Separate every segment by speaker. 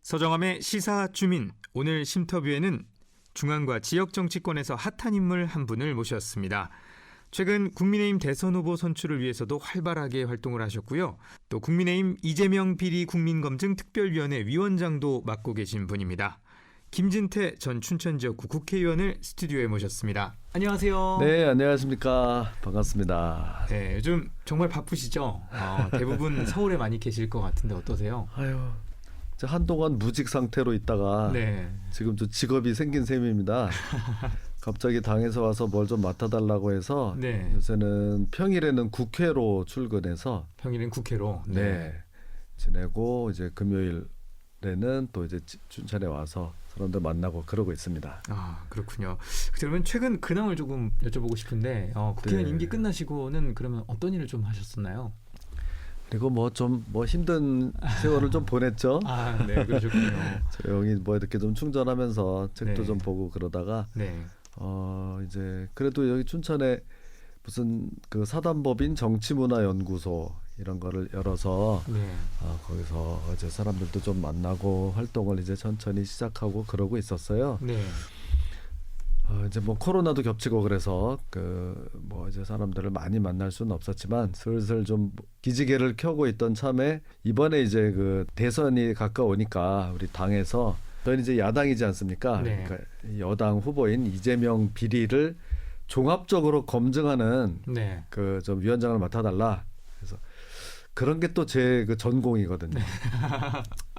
Speaker 1: 서정함의 시사 주민, 오늘 심터뷰에는 중앙과 지역 정치권에서 핫한 인물 한 분을 모셨습니다. 최근 국민의힘 대선 후보 선출을 위해서도 활발하게 활동을 하셨고요. 또 국민의힘 이재명 비리 국민검증 특별위원회 위원장도 맡고 계신 분입니다. 김진태 전 춘천지역구 국회의원을 스튜디오에 모셨습니다. 안녕하세요.
Speaker 2: 네, 안녕하십니까. 반갑습니다.
Speaker 1: 네, 요즘 정말 바쁘시죠? 대부분 서울에 많이 계실 것 같은데 어떠세요?
Speaker 2: 아유, 한동안 무직 상태로 있다가
Speaker 1: 네.
Speaker 2: 지금 좀 직업이 생긴 셈입니다. 갑자기 당에서 와서 뭘 좀 맡아달라고 해서
Speaker 1: 네.
Speaker 2: 요새는 평일에는 국회로 출근해서
Speaker 1: 평일엔 국회로
Speaker 2: 네, 지내고 이제 금요일에는 또 이제 춘천에 와서 사람들 만나고 그러고 있습니다.
Speaker 1: 아, 그렇군요. 그러면 최근 근황을 조금 여쭤보고 싶은데 국회의원
Speaker 2: 네.
Speaker 1: 임기 끝나시고는 그러면 어떤 일을 좀 하셨었나요?
Speaker 2: 그리고 뭐 좀 힘든 세월을 좀 보냈죠.
Speaker 1: 아, 네, 그러셨군요.
Speaker 2: 조용히 뭐 이렇게 좀 충전하면서 책도
Speaker 1: 네.
Speaker 2: 좀 보고 그러다가
Speaker 1: 네.
Speaker 2: 이제 그래도 여기 춘천에 무슨 그 사단법인 정치문화연구소 이런 거를 열어서
Speaker 1: 네.
Speaker 2: 거기서 이제 사람들도 좀 만나고 활동을 이제 천천히 시작하고 그러고 있었어요.
Speaker 1: 네.
Speaker 2: 이제 뭐 코로나도 겹치고 그래서 그 뭐 이제 사람들을 많이 만날 수는 없었지만 슬슬 좀 기지개를 켜고 있던 참에 이번에 이제 그 대선이 가까우니까 우리 당에서 저희는 이제 야당이지 않습니까?
Speaker 1: 네.
Speaker 2: 그러니까 여당 후보인 이재명 비리를 종합적으로 검증하는
Speaker 1: 네.
Speaker 2: 그 좀 위원장을 맡아달라. 그래서 그런 게 또 제 그 전공이거든요.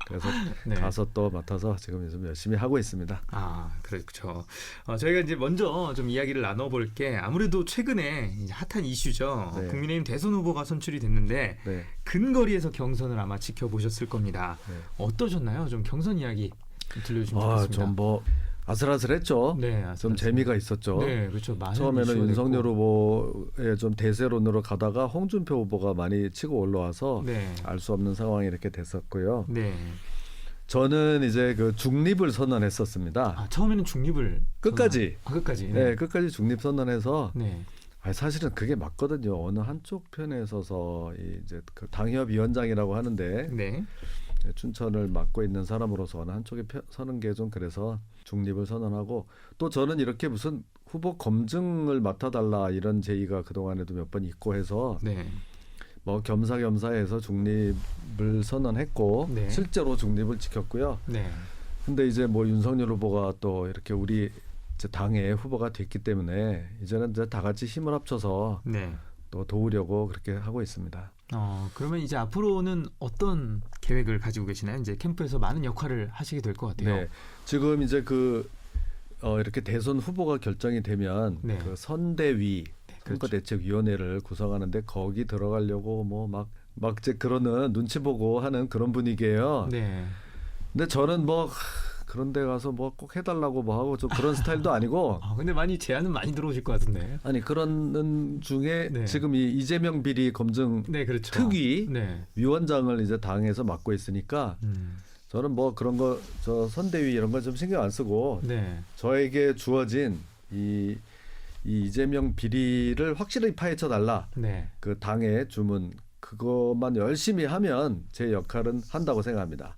Speaker 2: 그래서
Speaker 1: 네.
Speaker 2: 가서 또 맡아서 지금 좀 열심히 하고 있습니다.
Speaker 1: 아, 그렇죠. 저희가 이제 먼저 좀 이야기를 나눠볼 게 아무래도 최근에 이제 핫한 이슈죠.
Speaker 2: 네.
Speaker 1: 국민의힘 대선 후보가 선출이 됐는데
Speaker 2: 네.
Speaker 1: 근거리에서 경선을 아마 지켜보셨을 겁니다.
Speaker 2: 네.
Speaker 1: 어떠셨나요? 좀 경선 이야기 좀 들려주시면 좋겠습니다.
Speaker 2: 좀 뭐 아슬아슬했죠.
Speaker 1: 네,
Speaker 2: 좀
Speaker 1: 아슬아슬.
Speaker 2: 재미가 있었죠.
Speaker 1: 네, 그렇죠. 많은
Speaker 2: 처음에는
Speaker 1: 이슈가
Speaker 2: 윤석열
Speaker 1: 됐고.
Speaker 2: 후보의 좀 대세론으로 가다가 홍준표 후보가 많이 치고 올라와서
Speaker 1: 네.
Speaker 2: 알 수 없는 상황이 이렇게 됐었고요.
Speaker 1: 네.
Speaker 2: 저는 이제 그 중립을 선언했었습니다.
Speaker 1: 아, 처음에는 중립을
Speaker 2: 끝까지.
Speaker 1: 끝까지.
Speaker 2: 네, 끝까지 중립 선언해서
Speaker 1: 네.
Speaker 2: 사실은 그게 맞거든요. 어느 한쪽 편에 서서 이제 그 당협위원장이라고 하는데
Speaker 1: 네.
Speaker 2: 춘천을 맡고 있는 사람으로서 어느 한쪽에 서는 게 좀 그래서 중립을 선언하고 또 저는 이렇게 무슨 후보 검증을 맡아달라 이런 제의가 그동안에도 몇 번 있고 해서
Speaker 1: 네.
Speaker 2: 뭐 겸사겸사해서 중립을 선언했고
Speaker 1: 네.
Speaker 2: 실제로 중립을 지켰고요.
Speaker 1: 네.
Speaker 2: 근데 이제 뭐 윤석열 후보가 또 이렇게 우리 이제 당의 후보가 됐기 때문에 이제는 이제 다 같이 힘을 합쳐서
Speaker 1: 네.
Speaker 2: 또 도우려고 그렇게 하고 있습니다.
Speaker 1: 그러면 이제 앞으로는 어떤 계획을 가지고 계시나요? 이제 캠프에서 많은 역할을 하시게 될 것 같아요.
Speaker 2: 네, 지금 이제 이렇게 대선 후보가 결정이 되면
Speaker 1: 네.
Speaker 2: 그 선대위
Speaker 1: 그렇죠.
Speaker 2: 선거대책위원회를 구성하는데 거기 들어가려고 뭐 막 이제 그러는 눈치 보고 하는 그런 분위기예요.
Speaker 1: 네.
Speaker 2: 근데 저는 뭐 그런 데 가서 뭐 꼭 해달라고 뭐 하고 좀 그런 스타일도 아니고
Speaker 1: 근데 많이 제안은 많이 들어오실 것 같은데.
Speaker 2: 아니 그런 중에
Speaker 1: 네.
Speaker 2: 지금 이 이재명 비리 검증
Speaker 1: 네, 그렇죠.
Speaker 2: 특위
Speaker 1: 네.
Speaker 2: 위원장을 이제 당에서 맡고 있으니까 저는 뭐 그런 거 저 선대위 이런 거 좀 신경 안 쓰고
Speaker 1: 네.
Speaker 2: 저에게 주어진 이 이재명 비리를 확실히 파헤쳐 달라.
Speaker 1: 네.
Speaker 2: 그 당의 주문 그것만 열심히 하면 제 역할은 한다고 생각합니다.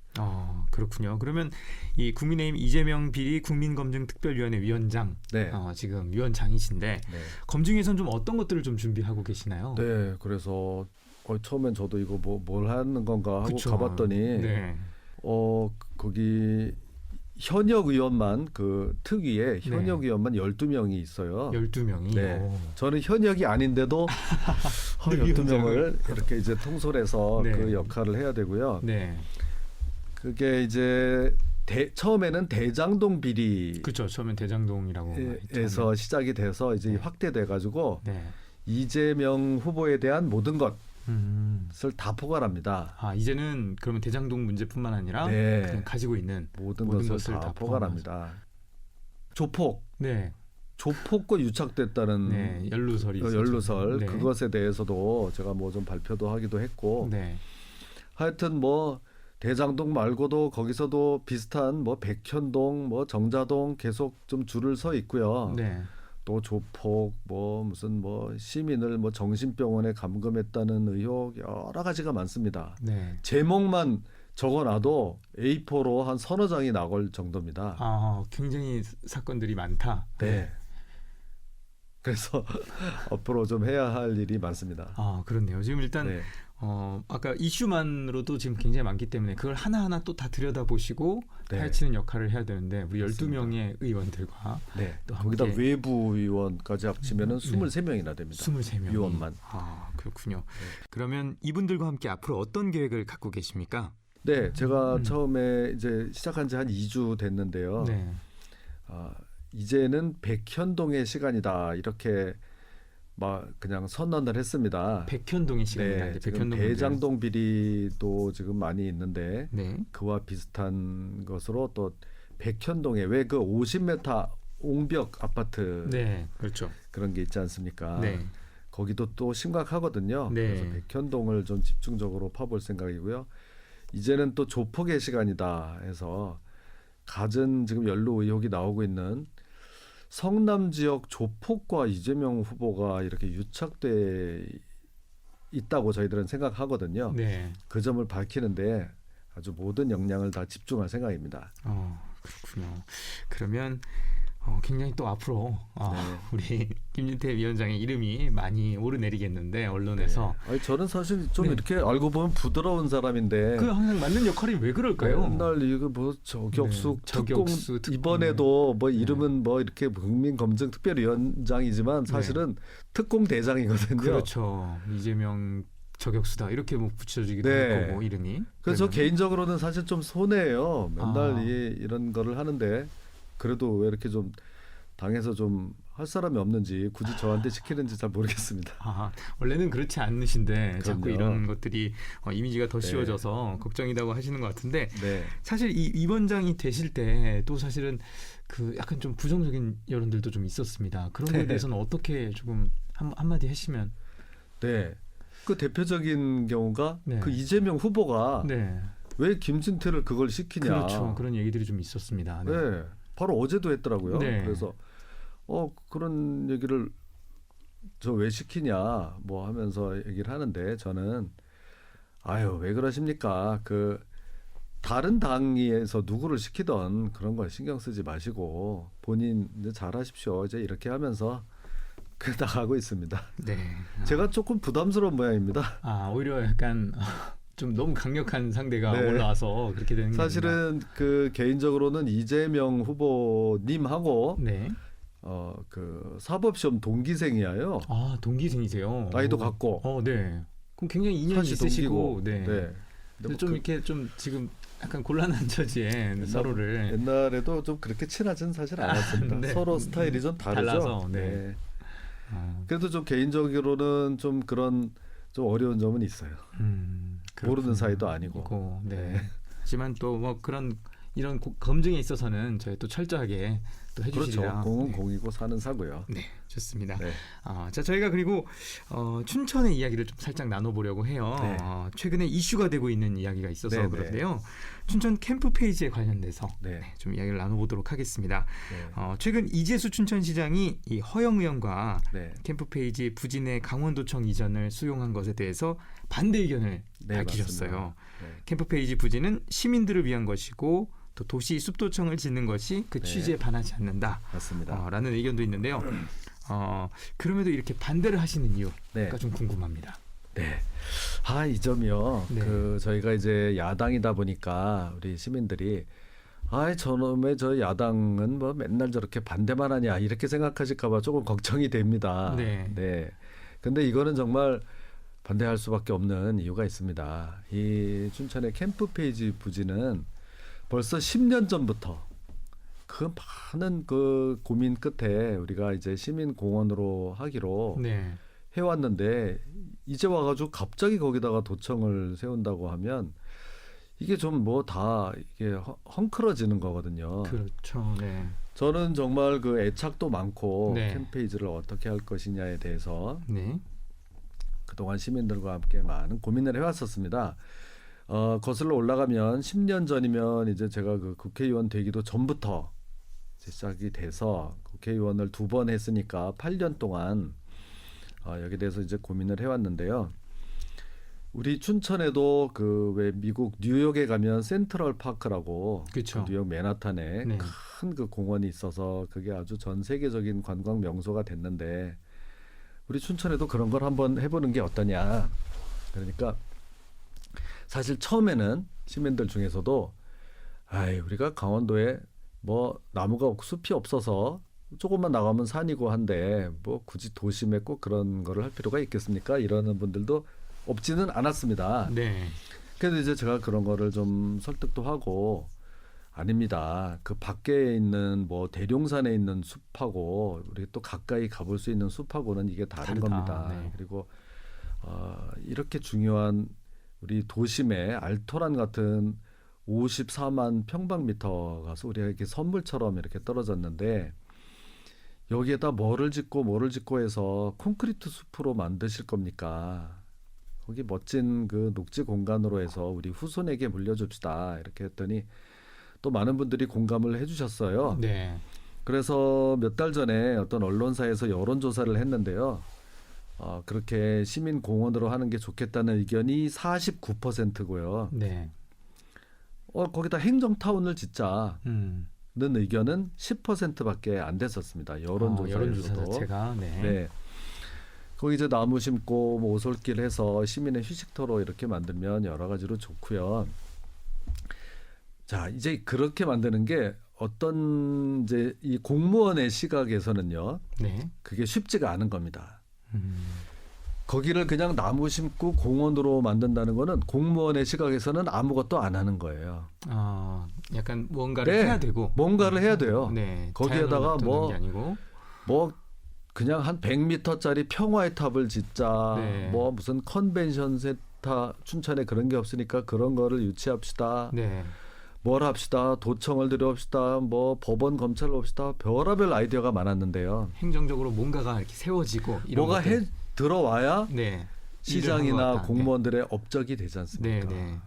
Speaker 1: 그렇군요. 그러면 이 국민의힘 이재명 비리 국민검증특별위원회 위원장
Speaker 2: 네.
Speaker 1: 지금 위원장이신데
Speaker 2: 네.
Speaker 1: 검증에선 좀 어떤 것들을 좀 준비하고 계시나요?
Speaker 2: 네, 그래서 처음엔 저도 이거 뭘 하는 건가 하고
Speaker 1: 그쵸.
Speaker 2: 가봤더니
Speaker 1: 네.
Speaker 2: 거기 현역 의원만 그 특위에 현역 의원만 12명이 있어요.
Speaker 1: 12명이.
Speaker 2: 네. 저는 현역이 아닌데도 12명을 이렇게 이제 통솔해서
Speaker 1: 네.
Speaker 2: 그 역할을 해야 되고요.
Speaker 1: 네.
Speaker 2: 그게 이제 처음에는 대장동 비리
Speaker 1: 그렇죠. 처음엔 대장동이라고
Speaker 2: 에서 시작이 돼서 이제
Speaker 1: 네.
Speaker 2: 확대돼 가지고
Speaker 1: 네.
Speaker 2: 이재명 후보에 대한 모든 것을 다 포괄합니다.
Speaker 1: 이제는 그러면 대장동 문제뿐만 아니라
Speaker 2: 네.
Speaker 1: 그냥 가지고 있는
Speaker 2: 모든 것을 다 포괄합니다. 조폭.
Speaker 1: 네.
Speaker 2: 조폭과 유착됐다는
Speaker 1: 네. 연루설이
Speaker 2: 연루설
Speaker 1: 네.
Speaker 2: 그것에 대해서도 제가 뭐 좀 발표도 하기도 했고
Speaker 1: 네.
Speaker 2: 하여튼 뭐 대장동 말고도 거기서도 비슷한 뭐 백현동 뭐 정자동 계속 좀 줄을 서 있고요.
Speaker 1: 네.
Speaker 2: 또 조폭 뭐 무슨 뭐 시민을 뭐 정신병원에 감금했다는 의혹 여러 가지가 많습니다.
Speaker 1: 네.
Speaker 2: 제목만 적어놔도 A4로 한 서너 장이 나올 정도입니다.
Speaker 1: 굉장히 사건들이 많다.
Speaker 2: 네. 그래서 앞으로 좀 해야 할 일이 많습니다.
Speaker 1: 그렇네요. 지금 일단
Speaker 2: 네.
Speaker 1: 아까 이슈만으로도 지금 굉장히 많기 때문에 그걸 하나하나 또 다 들여다보시고
Speaker 2: 네.
Speaker 1: 파헤치는 역할을 해야 되는데 우리
Speaker 2: 맞습니다.
Speaker 1: 12명의 의원들과
Speaker 2: 네.
Speaker 1: 또
Speaker 2: 거기다
Speaker 1: 함께
Speaker 2: 외부 의원까지 합치면은 23명이나 됩니다.
Speaker 1: 23명
Speaker 2: 의원만.
Speaker 1: 그렇군요. 그러면 이분들과 함께 앞으로 어떤 계획을 갖고 계십니까?
Speaker 2: 네, 제가 처음에 이제 시작한 지 한 2주 됐는데요.
Speaker 1: 네.
Speaker 2: 이제는 백현동의 시간이다 이렇게 막 그냥 선언을 했습니다.
Speaker 1: 백현동의 시간이다.
Speaker 2: 네,
Speaker 1: 이제
Speaker 2: 지금
Speaker 1: 백현동
Speaker 2: 대장동 비리도 지금 많이 있는데
Speaker 1: 네.
Speaker 2: 그와 비슷한 것으로 또 백현동에 왜 그 50m 옹벽 아파트
Speaker 1: 네, 그렇죠.
Speaker 2: 그런 게 있지 않습니까?
Speaker 1: 네.
Speaker 2: 거기도 또 심각하거든요.
Speaker 1: 네.
Speaker 2: 그래서 백현동을 좀 집중적으로 파볼 생각이고요. 이제는 또 조폭의 시간이다 해서 갖은 지금 연루 의혹이 나오고 있는 성남 지역 조폭과 이재명 후보가 이렇게 유착돼 있다고 저희들은 생각하거든요.
Speaker 1: 네.
Speaker 2: 그 점을 밝히는데 아주 모든 역량을 다 집중할 생각입니다.
Speaker 1: 그렇군요. 그러면 굉장히 또 앞으로 우리 김진태 위원장의 이름이 많이 오르내리겠는데 언론에서
Speaker 2: 아니, 저는 사실 좀
Speaker 1: 네.
Speaker 2: 이렇게 알고 보면 부드러운 사람인데
Speaker 1: 그 항상 맞는 역할이 왜 그럴까요?
Speaker 2: 맨날 이거 뭐 저격수
Speaker 1: 네,
Speaker 2: 특공
Speaker 1: 특공.
Speaker 2: 이번에도 뭐 이름은 뭐 이렇게 국민검증특별위원장이지만 사실은 특공 대장이거든요.
Speaker 1: 그렇죠. 이재명 저격수다 이렇게 뭐 붙여주기도
Speaker 2: 네.
Speaker 1: 할 거고 이름이.
Speaker 2: 그래서 저
Speaker 1: 그러면
Speaker 2: 개인적으로는 사실 좀 손해예요. 맨날 이런 거를 하는데 그래도 왜 이렇게 좀 당에서 좀 할 사람이 없는지 굳이 저한테 시키는지 잘 모르겠습니다.
Speaker 1: 원래는 그렇지 않으신데 자꾸
Speaker 2: 그럼요.
Speaker 1: 이런 것들이 이미지가 더
Speaker 2: 네.
Speaker 1: 씌워져서 걱정이라고 하시는 것 같은데
Speaker 2: 네.
Speaker 1: 사실 이 위원장이 되실 때 또 사실은 그 약간 좀 부정적인 여론들도 좀 있었습니다. 그런 거에 대해서는 어떻게 조금 한마디 하시면.
Speaker 2: 네. 그 대표적인 경우가
Speaker 1: 네.
Speaker 2: 그 이재명 후보가
Speaker 1: 네.
Speaker 2: 왜 김진태를 그걸 시키냐.
Speaker 1: 그렇죠. 그런 얘기들이 좀 있었습니다. 네.
Speaker 2: 네. 바로 어제도 했더라고요.
Speaker 1: 네.
Speaker 2: 그래서 그런 얘기를 저 왜 시키냐 뭐 하면서 얘기를 하는데 저는 왜 그러십니까? 그 다른 당에서 누구를 시키던 그런 걸 신경 쓰지 마시고 본인 이제 잘하십시오. 이제 이렇게 하면서 나가고 있습니다.
Speaker 1: 네.
Speaker 2: 제가 조금 부담스러운 모양입니다.
Speaker 1: 오히려 약간 좀 너무 강력한 상대가
Speaker 2: 네.
Speaker 1: 올라와서 그렇게 되는 게
Speaker 2: 사실은 그 개인적으로는 이재명 후보님하고
Speaker 1: 네.
Speaker 2: 그 사법시험 동기생이에요.
Speaker 1: 동기생이세요.
Speaker 2: 나이도 같고.
Speaker 1: 네. 그럼 굉장히 인연이
Speaker 2: 사실
Speaker 1: 있으시고,
Speaker 2: 동기고.
Speaker 1: 네.
Speaker 2: 근데
Speaker 1: 근데
Speaker 2: 뭐
Speaker 1: 좀 이렇게 좀 지금 약간 곤란한 처지에 서로를
Speaker 2: 옛날에도 좀 그렇게 친하지는 사실 않았습니다.
Speaker 1: 네.
Speaker 2: 서로 스타일이 좀 다르죠.
Speaker 1: 달라서, 네.
Speaker 2: 그래도 좀 개인적으로는 좀 그런 좀 어려운 점은 있어요. 모르는 사이도 아니고.
Speaker 1: 네. 하지만 또 뭐 이런 검증에 있어서는 저희 또 철저하게 또 해주시리라.
Speaker 2: 그렇죠. 공은 공이고 사는 사고요.
Speaker 1: 네, 좋습니다.
Speaker 2: 네.
Speaker 1: 자, 저희가 그리고 춘천의 이야기를 좀 살짝 나눠보려고 해요.
Speaker 2: 네.
Speaker 1: 최근에 이슈가 되고 있는 이야기가 있어서
Speaker 2: 네,
Speaker 1: 그런데요. 춘천 캠프 페이지에 관련돼서
Speaker 2: 네.
Speaker 1: 좀 이야기를 나눠보도록 하겠습니다.
Speaker 2: 네.
Speaker 1: 최근 이재수 춘천시장이 이 허영 의원과
Speaker 2: 네.
Speaker 1: 캠프 페이지 부진의 강원도청 이전을 수용한 것에 대해서 반대 의견을
Speaker 2: 네,
Speaker 1: 밝히셨어요.
Speaker 2: 맞습니다. 네.
Speaker 1: 캠프 페이지 부진은 시민들을 위한 것이고 또 도시 숲도청을 짓는 것이 그
Speaker 2: 네.
Speaker 1: 취지에 반하지 않는다.
Speaker 2: 맞습니다.
Speaker 1: 라는 의견도 있는데요. 그럼에도 이렇게 반대를 하시는 이유가
Speaker 2: 네.
Speaker 1: 좀 궁금합니다.
Speaker 2: 네. 이 점이요.
Speaker 1: 네.
Speaker 2: 저희가 이제 야당이다 보니까 우리 시민들이 저놈의 저 야당은 뭐 맨날 저렇게 반대만 하냐 이렇게 생각하실까봐 조금 걱정이 됩니다.
Speaker 1: 네.
Speaker 2: 네. 근데 이거는 정말 반대할 수밖에 없는 이유가 있습니다. 이 춘천의 캠프 페이지 부지는 벌써 10년 전부터 그 많은 그 고민 끝에 우리가 이제 시민 공원으로 하기로
Speaker 1: 네.
Speaker 2: 해왔는데 이제 와가지고 갑자기 거기다가 도청을 세운다고 하면 이게 좀 뭐 다 이게 헝클어지는 거거든요.
Speaker 1: 그렇죠. 네.
Speaker 2: 저는 정말 그 애착도 많고
Speaker 1: 네.
Speaker 2: 캠페이지를 어떻게 할 것이냐에 대해서
Speaker 1: 네.
Speaker 2: 그동안 시민들과 함께 많은 고민을 해왔었습니다. 거슬러 올라가면 10년 전이면 이제 제가 그 국회의원 되기도 전부터 이제 시작이 돼서 국회의원을 2번 했으니까 8년 동안 여기에 대해서 이제 고민을 해왔는데요. 우리 춘천에도 그 왜 미국 뉴욕에 가면 센트럴 파크라고
Speaker 1: 그쵸.
Speaker 2: 그 뉴욕 맨하탄에
Speaker 1: 네.
Speaker 2: 큰 그 공원이 있어서 그게 아주 전 세계적인 관광 명소가 됐는데 우리 춘천에도 그런 걸 한번 해보는 게 어떠냐. 그러니까 사실 처음에는 시민들 중에서도 우리가 강원도에 뭐 나무가 숲이 없어서 조금만 나가면 산이고 한데 뭐 굳이 도심에 꼭 그런 거를 할 필요가 있겠습니까? 이러는 분들도 없지는 않았습니다.
Speaker 1: 네.
Speaker 2: 그래서 이제 제가 그런 거를 좀 설득도 하고 아닙니다. 그 밖에 있는 뭐 대룡산에 있는 숲하고 우리 또 가까이 가볼 수 있는 숲하고는 이게 다른
Speaker 1: 다르다.
Speaker 2: 겁니다.
Speaker 1: 네.
Speaker 2: 그리고 이렇게 중요한 우리 도심에 알토란 같은 54만 평방미터 가서 우리에게 선물처럼 이렇게 떨어졌는데 여기에다 뭐를 짓고 해서 콘크리트 숲으로 만드실 겁니까? 거기 멋진 그 녹지 공간으로 해서 우리 후손에게 물려줍시다. 이렇게 했더니 또 많은 분들이 공감을 해주셨어요.
Speaker 1: 네.
Speaker 2: 그래서 몇 달 전에 어떤 언론사에서 여론조사를 했는데요. 그렇게 시민공원으로 하는 게 좋겠다는 의견이 49%고요.
Speaker 1: 네.
Speaker 2: 거기다 행정타운을 짓자.
Speaker 1: 음.
Speaker 2: 는 의견은 10%밖에 안 됐었습니다.
Speaker 1: 여론조사
Speaker 2: 여론조사에서도.
Speaker 1: 자체가 네.
Speaker 2: 네. 거기 이제 나무 심고 뭐 오솔길 해서 시민의 휴식터로 이렇게 만들면 여러 가지로 좋고요. 자, 이제 그렇게 만드는 게 어떤 이제 이 공무원의 시각에서는요.
Speaker 1: 네.
Speaker 2: 그게 쉽지가 않은 겁니다.
Speaker 1: 음.
Speaker 2: 거기를 그냥 나무 심고 공원으로 만든다는 거는 공무원의 시각에서는 아무것도 안 하는 거예요.
Speaker 1: 약간 뭔가를
Speaker 2: 네.
Speaker 1: 해야 되고
Speaker 2: 뭔가를 해야 돼요.
Speaker 1: 네.
Speaker 2: 거기에다가
Speaker 1: 뭐 게 아니고
Speaker 2: 뭐 그냥 한 100m짜리 평화의 탑을 짓자.
Speaker 1: 네.
Speaker 2: 뭐 무슨 컨벤션 센터 춘천에 그런 게 없으니까 그런 거를 유치합시다.
Speaker 1: 네.
Speaker 2: 뭘 합시다. 도청을 들여옵시다. 뭐 법원 검찰을 옵시다. 별의별 아이디어가 많았는데요.
Speaker 1: 행정적으로 뭔가가 이렇게 세워지고 이런
Speaker 2: 뭐가
Speaker 1: 것들.
Speaker 2: 들어와야
Speaker 1: 네. 일을
Speaker 2: 시장이나
Speaker 1: 한 것 같다.
Speaker 2: 공무원들의 업적이 되지
Speaker 1: 네.
Speaker 2: 않습니까?
Speaker 1: 네.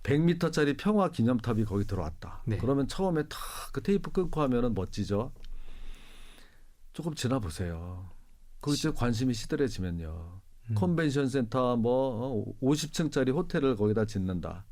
Speaker 2: 100m짜리 평화 기념탑이 거기 들어왔다.
Speaker 1: 네.
Speaker 2: 그러면 처음에 탁 그 테이프 끊고 하면은 멋지죠. 조금 지나 보세요. 그 이제 관심이 시들해지면요. 컨벤션 센터 뭐 50층짜리 호텔을 거기다 짓는다.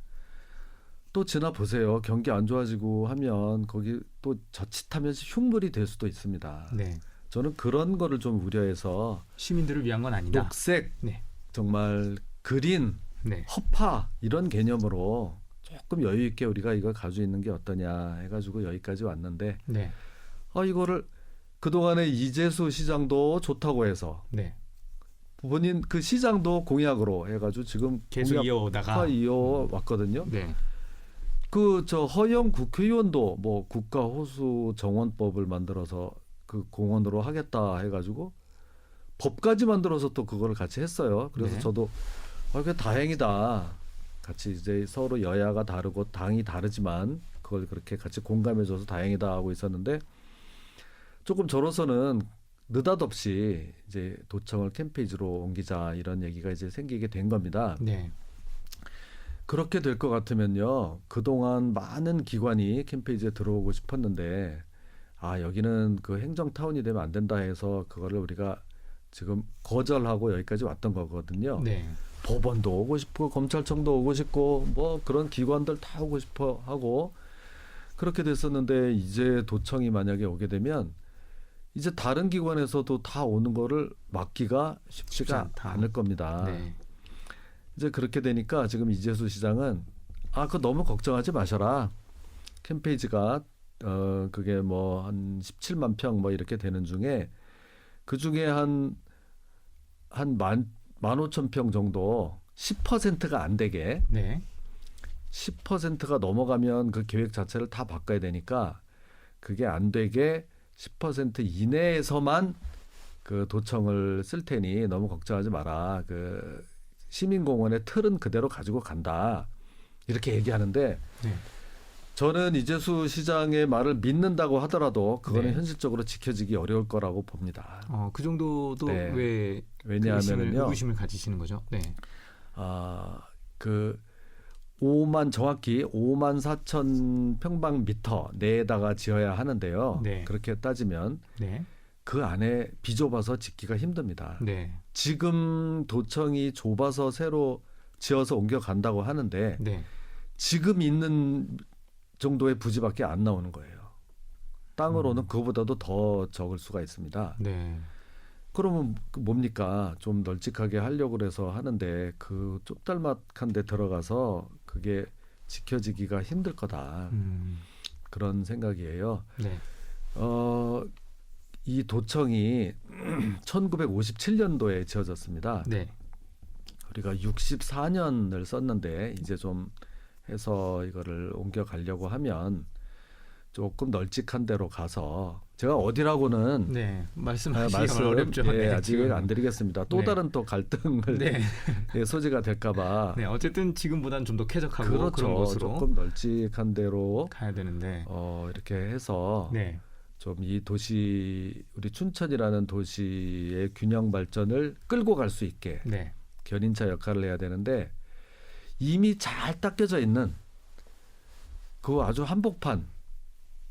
Speaker 2: 또 지나 보세요. 경기 안 좋아지고 하면 거기 또 자칫하면 흉물이 될 수도 있습니다.
Speaker 1: 네.
Speaker 2: 저는 그런 거를 좀 우려해서
Speaker 1: 시민들을 위한 건 아니다.
Speaker 2: 녹색,
Speaker 1: 네.
Speaker 2: 정말 그린,
Speaker 1: 네.
Speaker 2: 허파 이런 개념으로 조금 여유 있게 우리가 이걸 가지고 있는 게 어떠냐 해가지고 여기까지 왔는데
Speaker 1: 네.
Speaker 2: 이거를 그동안에 이재수 시장도 좋다고 해서
Speaker 1: 네.
Speaker 2: 본인 그 시장도 공약으로 해가지고 지금
Speaker 1: 계속
Speaker 2: 공약
Speaker 1: 이어오다가
Speaker 2: 이어왔거든요.
Speaker 1: 네.
Speaker 2: 그 저 허영 국회의원도 뭐 국가 호수 정원법을 만들어서 그 공원으로 하겠다 해가지고 법까지 만들어서 또 그거를 같이 했어요. 그래서
Speaker 1: 네.
Speaker 2: 저도 그게 다행이다. 같이 이제 서로 여야가 다르고 당이 다르지만 그걸 그렇게 같이 공감해줘서 다행이다 하고 있었는데 조금 저로서는 느닷없이 이제 도청을 캠페이지로 옮기자 이런 얘기가 이제 생기게 된 겁니다.
Speaker 1: 네.
Speaker 2: 그렇게 될 것 같으면요. 그동안 많은 기관이 캠페이지에 들어오고 싶었는데 여기는 그 행정타운이 되면 안 된다 해서 그거를 우리가 지금 거절하고 여기까지 왔던 거거든요.
Speaker 1: 네.
Speaker 2: 법원도 오고 싶고 검찰청도 오고 싶고 뭐 그런 기관들 다 오고 싶어 하고 그렇게 됐었는데 이제 도청이 만약에 오게 되면 이제 다른 기관에서도 다 오는 거를 막기가
Speaker 1: 쉽지
Speaker 2: 쉽지가
Speaker 1: 않다.
Speaker 2: 않을 겁니다.
Speaker 1: 네.
Speaker 2: 이제 그렇게 되니까 지금 이재수 시장은 그거 너무 걱정하지 마셔라. 캠페이지가 그게 뭐 한 17만 평 뭐 이렇게 되는 중에 그 중에 한 15,000평 정도 10%가 안 되게
Speaker 1: 네.
Speaker 2: 10%가 넘어가면 그 계획 자체를 다 바꿔야 되니까 그게 안 되게 10% 이내에서만 그 도청을 쓸 테니 너무 걱정하지 마라. 그 시민공원의 틀은 그대로 가지고 간다. 이렇게 얘기하는데
Speaker 1: 네.
Speaker 2: 저는 이재수 시장의 말을 믿는다고 하더라도 그거는
Speaker 1: 네.
Speaker 2: 현실적으로 지켜지기 어려울 거라고 봅니다.
Speaker 1: 그 정도도
Speaker 2: 네.
Speaker 1: 왜
Speaker 2: 왜냐하면은요.
Speaker 1: 의구심을 가지시는 거죠? 네.
Speaker 2: 그 정확히 5만 4천 평방미터 내에다가 지어야 하는데요.
Speaker 1: 네.
Speaker 2: 그렇게 따지면
Speaker 1: 네.
Speaker 2: 그 안에 비좁아서 짓기가 힘듭니다.
Speaker 1: 네.
Speaker 2: 지금 도청이 좁아서 새로 지어서 옮겨간다고 하는데
Speaker 1: 네.
Speaker 2: 지금 있는 정도의 부지밖에 안 나오는 거예요. 땅으로는 그거보다도 더 적을 수가 있습니다.
Speaker 1: 네.
Speaker 2: 그러면 뭡니까? 좀 널찍하게 하려고 그래서 하는데 그 좁달막한 데 들어가서 그게 지켜지기가 힘들 거다. 그런 생각이에요.
Speaker 1: 네.
Speaker 2: 이 도청이 1957년도에 지어졌습니다.
Speaker 1: 네.
Speaker 2: 우리가 64년을 썼는데 이제 좀 해서 이거를 옮겨가려고 하면 조금 널찍한 데로 가서 제가 어디라고는
Speaker 1: 네. 말씀하시기
Speaker 2: 말씀
Speaker 1: 어렵죠. 네,
Speaker 2: 아직
Speaker 1: 지금.
Speaker 2: 안 드리겠습니다. 또
Speaker 1: 네.
Speaker 2: 다른 또 갈등을
Speaker 1: 네.
Speaker 2: 소지가 될까봐.
Speaker 1: 네. 어쨌든 지금보다는 좀 더 쾌적하고 그런
Speaker 2: 그렇죠.
Speaker 1: 곳으로
Speaker 2: 조금 널찍한 데로
Speaker 1: 가야 되는데.
Speaker 2: 이렇게 해서
Speaker 1: 네.
Speaker 2: 좀 이 도시 우리 춘천이라는 도시의 균형 발전을 끌고 갈 수 있게
Speaker 1: 네.
Speaker 2: 견인차 역할을 해야 되는데 이미 잘 닦여져 있는 그 아주 한복판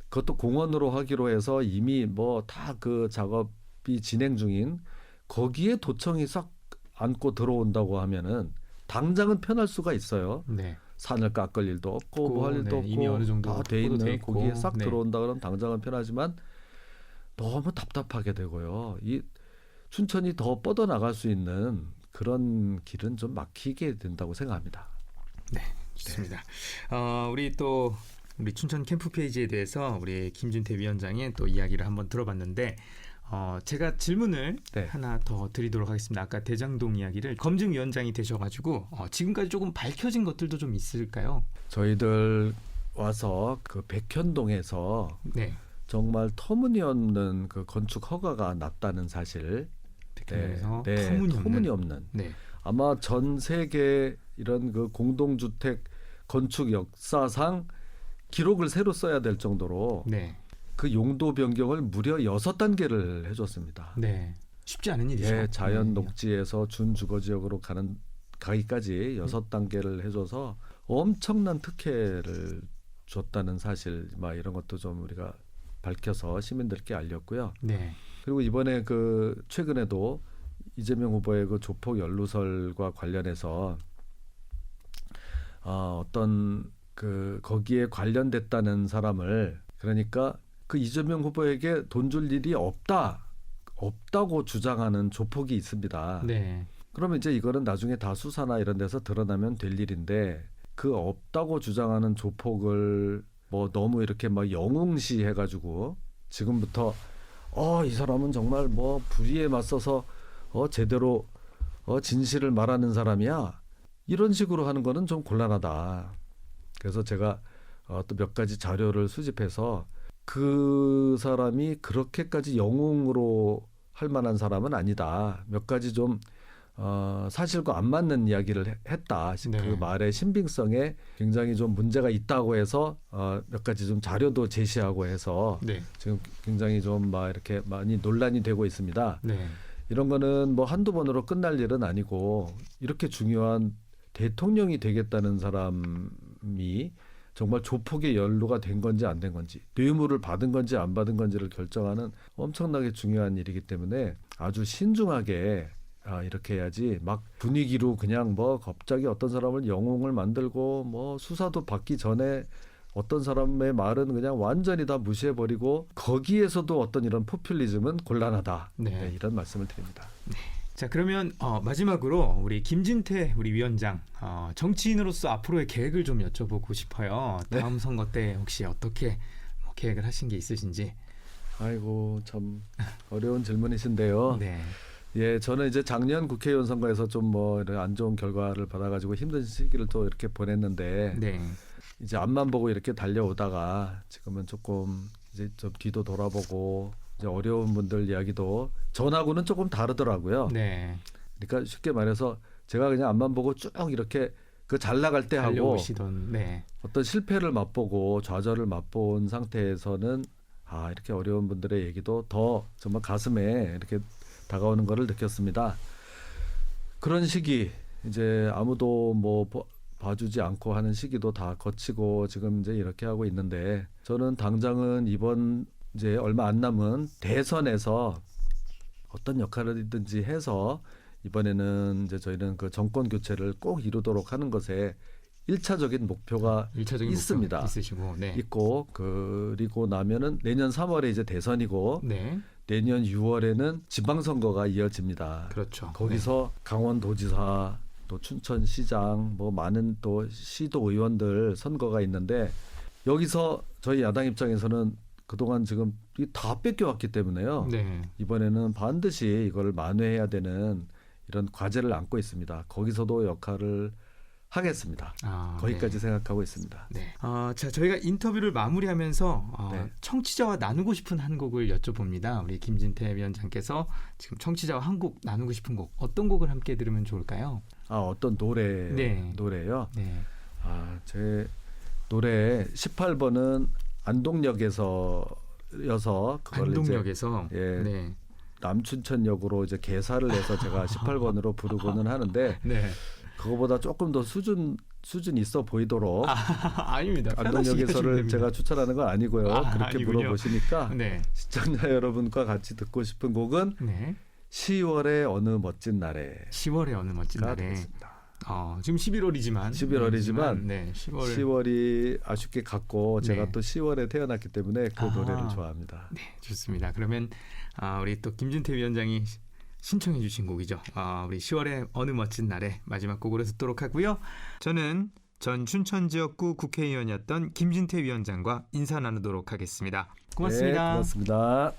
Speaker 2: 그것도 공원으로 하기로 해서 이미 뭐 다 그 작업이 진행 중인 거기에 도청이 싹 안고 들어온다고 하면은 당장은 편할 수가 있어요.
Speaker 1: 네.
Speaker 2: 산을 깎을 일도 없고 뭐 할 일도
Speaker 1: 네,
Speaker 2: 없고
Speaker 1: 이미 어느 정도
Speaker 2: 다 돼
Speaker 1: 포도 돼
Speaker 2: 있는
Speaker 1: 있고.
Speaker 2: 거기에 싹
Speaker 1: 네.
Speaker 2: 들어온다 그러면 당장은 편하지만 너무 답답하게 되고요. 이 춘천이 더 뻗어나갈 수 있는 그런 길은 좀 막히게 된다고 생각합니다.
Speaker 1: 좋습니다. 우리 춘천 캠프 페이지에 대해서 우리 김준태 위원장의 또 이야기를 한번 들어봤는데 제가 질문을
Speaker 2: 네.
Speaker 1: 하나 더 드리도록 하겠습니다. 아까 대장동 이야기를 검증위원장이 되셔가지고 지금까지 조금 밝혀진 것들도 좀 있을까요?
Speaker 2: 저희들 와서 그 백현동에서
Speaker 1: 네.
Speaker 2: 정말 터무니없는 그 건축 허가가 났다는 사실.
Speaker 1: 백현동에서
Speaker 2: 네, 터무니없는.
Speaker 1: 네.
Speaker 2: 아마 전 세계 이런 그 공동주택 건축 역사상 기록을 새로 써야 될 정도로
Speaker 1: 네.
Speaker 2: 그 용도 변경을 무려 6단계를 해줬습니다.
Speaker 1: 네. 쉽지 않은 일이죠.
Speaker 2: 예, 자연
Speaker 1: 네.
Speaker 2: 녹지에서 준주거 지역으로 가기까지 6단계를 해줘서 엄청난 특혜를 줬다는 사실, 막 이런 것도 좀 우리가 밝혀서 시민들께 알렸고요.
Speaker 1: 네.
Speaker 2: 그리고 이번에 그 최근에도 이재명 후보의 그 조폭 연루설과 관련해서 어떤 그 거기에 관련됐다는 사람을 그러니까 그 이재명 후보에게 돈 줄 일이 없다고 주장하는 조폭이 있습니다.
Speaker 1: 네.
Speaker 2: 그러면 이제 이거는 나중에 다 수사나 이런 데서 드러나면 될 일인데 그 없다고 주장하는 조폭을 뭐 너무 이렇게 막 영웅시 해가지고 지금부터 이 사람은 정말 뭐 불의에 맞서서 제대로 진실을 말하는 사람이야 이런 식으로 하는 거는 좀 곤란하다. 그래서 제가 또 몇 가지 자료를 수집해서 그 사람이 그렇게까지 영웅으로 할 만한 사람은 아니다. 몇 가지 좀 사실과 안 맞는 이야기를 했다.
Speaker 1: 네.
Speaker 2: 그 말의 신빙성에 굉장히 좀 문제가 있다고 해서 몇 가지 좀 자료도 제시하고 해서
Speaker 1: 네.
Speaker 2: 지금 굉장히 좀 막 이렇게 많이 논란이 되고 있습니다.
Speaker 1: 네.
Speaker 2: 이런 거는 뭐 한두 번으로 끝날 일은 아니고 이렇게 중요한 대통령이 되겠다는 사람이 정말 조폭에 연루가 된 건지 안 된 건지 뇌물을 받은 건지 안 받은 건지를 결정하는 엄청나게 중요한 일이기 때문에 아주 신중하게 이렇게 해야지 막 분위기로 그냥 뭐 갑자기 어떤 사람을 영웅을 만들고 뭐 수사도 받기 전에 어떤 사람의 말은 그냥 완전히 다 무시해버리고 거기에서도 어떤 이런 포퓰리즘은 곤란하다.
Speaker 1: 네.
Speaker 2: 네, 이런 말씀을 드립니다.
Speaker 1: 자, 그러면 마지막으로 우리 김진태 우리 위원장 정치인으로서 앞으로의 계획을 좀 여쭤보고 싶어요. 다음 선거 때 혹시 어떻게 계획을 하신 게 있으신지.
Speaker 2: 아이고 참 어려운 질문이신데요.
Speaker 1: 네.
Speaker 2: 예, 저는 이제 작년 국회의원 선거에서 좀 뭐 이런 안 좋은 결과를 받아가지고 힘든 시기를 또 이렇게 보냈는데
Speaker 1: 네.
Speaker 2: 이제 앞만 보고 이렇게 달려오다가 지금은 조금 이제 좀 뒤도 돌아보고 이제 어려운 분들 이야기도 전하고는 조금 다르더라고요.
Speaker 1: 네.
Speaker 2: 그러니까 쉽게 말해서 제가 그냥 앞만 보고 쭉 이렇게 그 잘 나갈 때 하고
Speaker 1: 달려오시던. 네.
Speaker 2: 어떤 실패를 맛보고 좌절을 맛본 상태에서는 이렇게 어려운 분들의 얘기도 더 정말 가슴에 이렇게 다가오는 거를 느꼈습니다. 그런 시기 이제 아무도 뭐 봐주지 않고 하는 시기도 다 거치고 지금 이제 이렇게 하고 있는데 저는 당장은 이번 이제 얼마 안 남은 대선에서 어떤 역할이든지 해서 이번에는 이제 저희는 그 정권 교체를 꼭 이루도록 하는 것에 1차적인 목표가
Speaker 1: 일차적인
Speaker 2: 있습니다.
Speaker 1: 목표 있으시고, 네.
Speaker 2: 있고 그리고 나면은 내년 3월에 이제 대선이고
Speaker 1: 네,
Speaker 2: 내년 6월에는 지방선거가 이어집니다.
Speaker 1: 그렇죠.
Speaker 2: 거기서 강원도지사 또 춘천시장 뭐 많은 또 시도 의원들 선거가 있는데 여기서 저희 야당 입장에서는 그동안 지금 다 뺏겨왔기 때문에요.
Speaker 1: 네.
Speaker 2: 이번에는 반드시 이걸 만회해야 되는 이런 과제를 안고 있습니다. 거기서도 역할을 하겠습니다. 거기까지
Speaker 1: 네.
Speaker 2: 생각하고 있습니다.
Speaker 1: 네. 자, 저희가 인터뷰를 마무리하면서
Speaker 2: 네.
Speaker 1: 청취자와 나누고 싶은 한 곡을 여쭤봅니다. 우리 김진태 위원장께서 지금 청취자와 한 곡 나누고 싶은 곡 어떤 곡을 함께 들으면 좋을까요?
Speaker 2: 어떤
Speaker 1: 네.
Speaker 2: 노래요?
Speaker 1: 네.
Speaker 2: 제 노래 18번은 안동역에서여서 그걸
Speaker 1: 안동역에서
Speaker 2: 이제 예,
Speaker 1: 네.
Speaker 2: 남춘천역으로 이제 개사를 해서 제가 18번으로 부르고는 하는데
Speaker 1: 네.
Speaker 2: 그거보다 조금 더 수준 있어 보이도록
Speaker 1: 아닙니다.
Speaker 2: 안동역에서를 제가 추천하는 건 아니고요. 그렇게
Speaker 1: 아니군요.
Speaker 2: 물어보시니까
Speaker 1: 네.
Speaker 2: 시청자 여러분과 같이 듣고 싶은 곡은
Speaker 1: 네.
Speaker 2: 10월의 어느 멋진 날에
Speaker 1: 10월의 어느 멋진 날에
Speaker 2: 되겠습니다.
Speaker 1: 지금 11월이지만
Speaker 2: 11월이지만
Speaker 1: 네,
Speaker 2: 10월이 아쉽게 갔고 제가
Speaker 1: 네.
Speaker 2: 또 10월에 태어났기 때문에 그 노래를 좋아합니다.
Speaker 1: 네, 좋습니다. 그러면 우리 또 김진태 위원장이 신청해 주신 곡이죠. 우리 10월의 어느 멋진 날에 마지막 곡으로 듣도록 하고요. 저는 전 춘천 지역구 국회의원이었던 김진태 위원장과 인사 나누도록 하겠습니다. 고맙습니다.
Speaker 2: 네, 고맙습니다.